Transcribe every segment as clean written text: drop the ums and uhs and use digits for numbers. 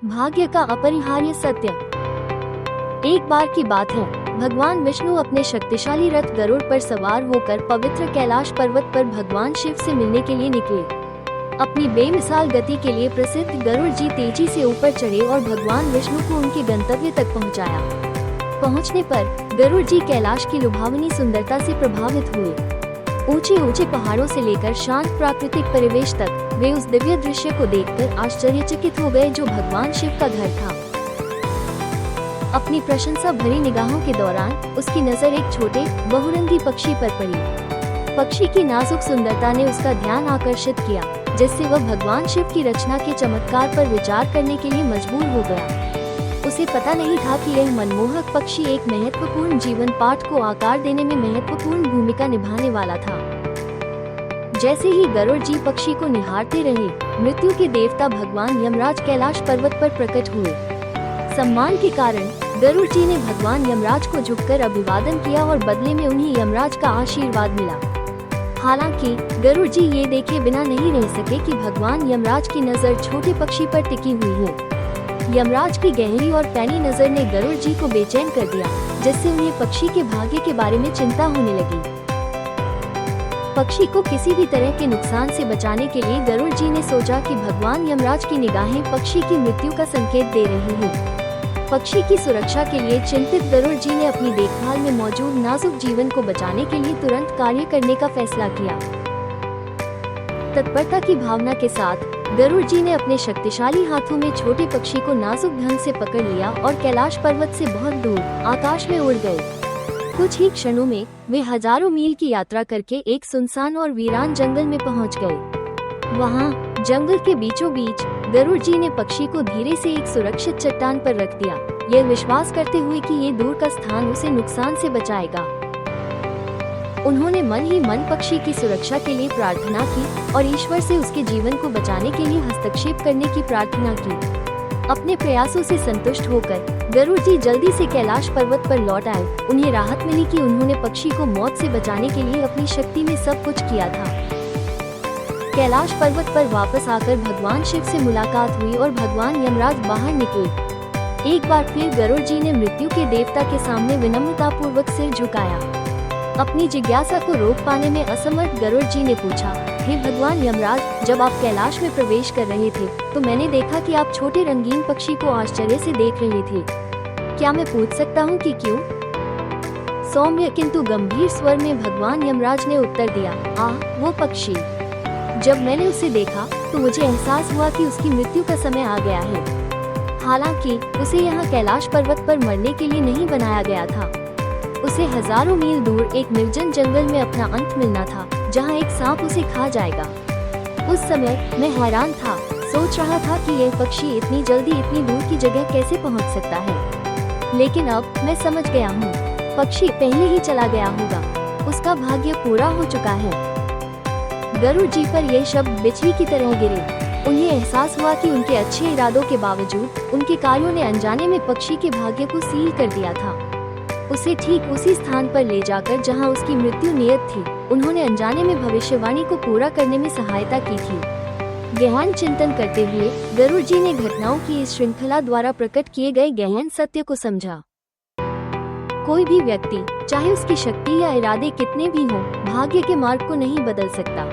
भाग्य का अपरिहार्य सत्य। एक बार की बात है, भगवान विष्णु अपने शक्तिशाली रथ गरुड़ पर सवार होकर पवित्र कैलाश पर्वत पर भगवान शिव से मिलने के लिए निकले। अपनी बेमिसाल गति के लिए प्रसिद्ध गरुड़ जी तेजी से ऊपर चढ़े और भगवान विष्णु को उनके गंतव्य तक पहुंचाया। पहुंचने पर गरुड़ जी कैलाश की लुभावनी सुंदरता से प्रभावित हुए। ऊंचे ऊंचे पहाड़ों से लेकर शांत प्राकृतिक परिवेश तक वे उस दिव्य दृश्य को देखकर आश्चर्यचकित हो गए जो भगवान शिव का घर था। अपनी प्रशंसा भरी निगाहों के दौरान उसकी नजर एक छोटे बहुरंगी पक्षी पर पड़ी। पक्षी की नाजुक सुंदरता ने उसका ध्यान आकर्षित किया, जिससे वह भगवान शिव की रचना के चमत्कार पर विचार करने के लिए मजबूर हो गया। उसे पता नहीं था कि यह मनमोहक पक्षी एक महत्वपूर्ण जीवन पाठ को आकार देने में महत्वपूर्ण भूमिका निभाने वाला था। जैसे ही गरुड़ जी पक्षी को निहारते रहे, मृत्यु के देवता भगवान यमराज कैलाश पर्वत पर प्रकट हुए। सम्मान के कारण गरुड़ जी ने भगवान यमराज को झुककर अभिवादन किया और बदले में उन्हें यमराज का आशीर्वाद मिला। हालांकि गरुड़ जी ये देखे बिना नहीं रह सके कि भगवान यमराज की नजर छोटे पक्षी पर टिकी हुई है। यमराज की गहरी और पैनी नजर ने गरुड़ जी को बेचैन कर दिया, जिससे उन्हें पक्षी के भाग्य के बारे में चिंता होने लगी। पक्षी को किसी भी तरह के नुकसान से बचाने के लिए गरुड़ जी ने सोचा कि भगवान यमराज की निगाहें पक्षी की मृत्यु का संकेत दे रही हैं। पक्षी की सुरक्षा के लिए चिंतित गरुड़ जी ने अपनी देखभाल में मौजूद नाजुक जीवन को बचाने के लिए तुरंत कार्य करने का फैसला किया। तत्परता की भावना के साथ गरुड़ जी ने अपने शक्तिशाली हाथों में छोटे पक्षी को नाजुक ढंग से पकड़ लिया और कैलाश पर्वत से बहुत दूर आकाश में उड़ गए। कुछ ही क्षणों में वे हजारों मील की यात्रा करके एक सुनसान और वीरान जंगल में पहुंच गए। वहां जंगल के बीचों बीच गरुड़ जी ने पक्षी को धीरे से एक सुरक्षित चट्टान पर रख दिया, यह विश्वास करते हुए कि ये दूर का स्थान उसे नुकसान से बचाएगा। उन्होंने मन ही मन पक्षी की सुरक्षा के लिए प्रार्थना की और ईश्वर से उसके जीवन को बचाने के लिए हस्तक्षेप करने की प्रार्थना की। अपने प्रयासों से संतुष्ट होकर गरुड़ जी जल्दी से कैलाश पर्वत पर लौट आए। उन्हें राहत मिली कि उन्होंने पक्षी को मौत से बचाने के लिए अपनी शक्ति में सब कुछ किया था। कैलाश पर्वत पर वापस आकर भगवान शिव से मुलाकात हुई और भगवान यमराज बाहर निकले। एक बार फिर गरुड़ जी ने मृत्यु के देवता के सामने विनम्रतापूर्वक सिर झुकाया। अपनी जिज्ञासा को रोक पाने में असमर्थ गरुड़ जी ने पूछा, हे भगवान यमराज, जब आप कैलाश में प्रवेश कर रहे थे तो मैंने देखा कि आप छोटे रंगीन पक्षी को आश्चर्य से देख रहे थे। क्या मैं पूछ सकता हूँ कि क्यों? सौम्य किंतु गंभीर स्वर में भगवान यमराज ने उत्तर दिया, वो पक्षी। जब मैंने उसे देखा तो मुझे एहसास हुआ कि उसकी मृत्यु का समय आ गया है। हालांकि उसे यहाँ कैलाश पर्वत पर मरने के लिए नहीं बनाया गया था। उसे हजारों मील दूर एक निर्जन जंगल में अपना अंत मिलना था, जहाँ एक सांप उसे खा जाएगा। उस समय मैं हैरान था, सोच रहा था कि यह पक्षी इतनी जल्दी इतनी दूर की जगह कैसे पहुँच सकता है। लेकिन अब मैं समझ गया हूँ, पक्षी पहले ही चला गया होगा, उसका भाग्य पूरा हो चुका है। गरुड़ जी पर यह शब्द बिजली की तरह गिरे। उन्हें एहसास हुआ कि उनके अच्छे इरादों के बावजूद उनके कार्यों ने अनजाने में पक्षी के भाग्य को सील कर दिया था। उसे ठीक उसी स्थान पर ले जाकर जहां उसकी मृत्यु नियत थी, उन्होंने अनजाने में भविष्यवाणी को पूरा करने में सहायता की थी। गहन चिंतन करते हुए गरुड़ जी ने घटनाओं की इस श्रृंखला द्वारा प्रकट किए गए गहन सत्य को समझा। कोई भी व्यक्ति, चाहे उसकी शक्ति या इरादे कितने भी हों, भाग्य के मार्ग को नहीं बदल सकता।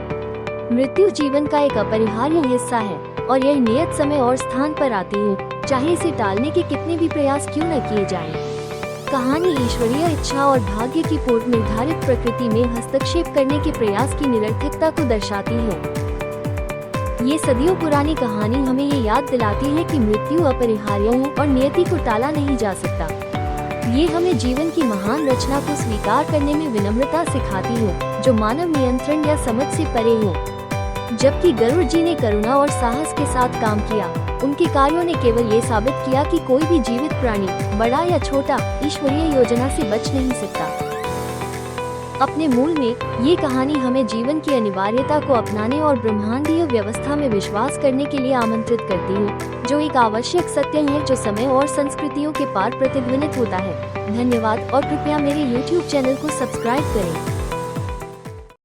मृत्यु जीवन का एक अपरिहार्य हिस्सा है और यह नियत समय और स्थान पर आती है, चाहे इसे टालने के कितने भी प्रयास क्यों न किए जाएं। कहानी ईश्वरीय इच्छा और भाग्य की पूर्व निर्धारित प्रकृति में हस्तक्षेप करने के प्रयास की निरर्थकता को दर्शाती है। ये सदियों पुरानी कहानी हमें ये याद दिलाती है कि मृत्यु अपरिहार्य है और नियति को टाला नहीं जा सकता। ये हमें जीवन की महान रचना को स्वीकार करने में विनम्रता सिखाती है, जो मानव नियंत्रण या समझ से परे है। जबकि गरुड़ जी ने करुणा और साहस के साथ काम किया, उनके कार्यों ने केवल ये साबित किया कि कोई भी जीवित प्राणी, बड़ा या छोटा, ईश्वरीय योजना से बच नहीं सकता। अपने मूल में ये कहानी हमें जीवन की अनिवार्यता को अपनाने और ब्रह्मांडीय व्यवस्था में विश्वास करने के लिए आमंत्रित करती है, जो एक आवश्यक सत्य है जो समय और संस्कृतियों के पार प्रतिध्वनित होता है। धन्यवाद और कृपया मेरे YouTube चैनल को सब्सक्राइब करें।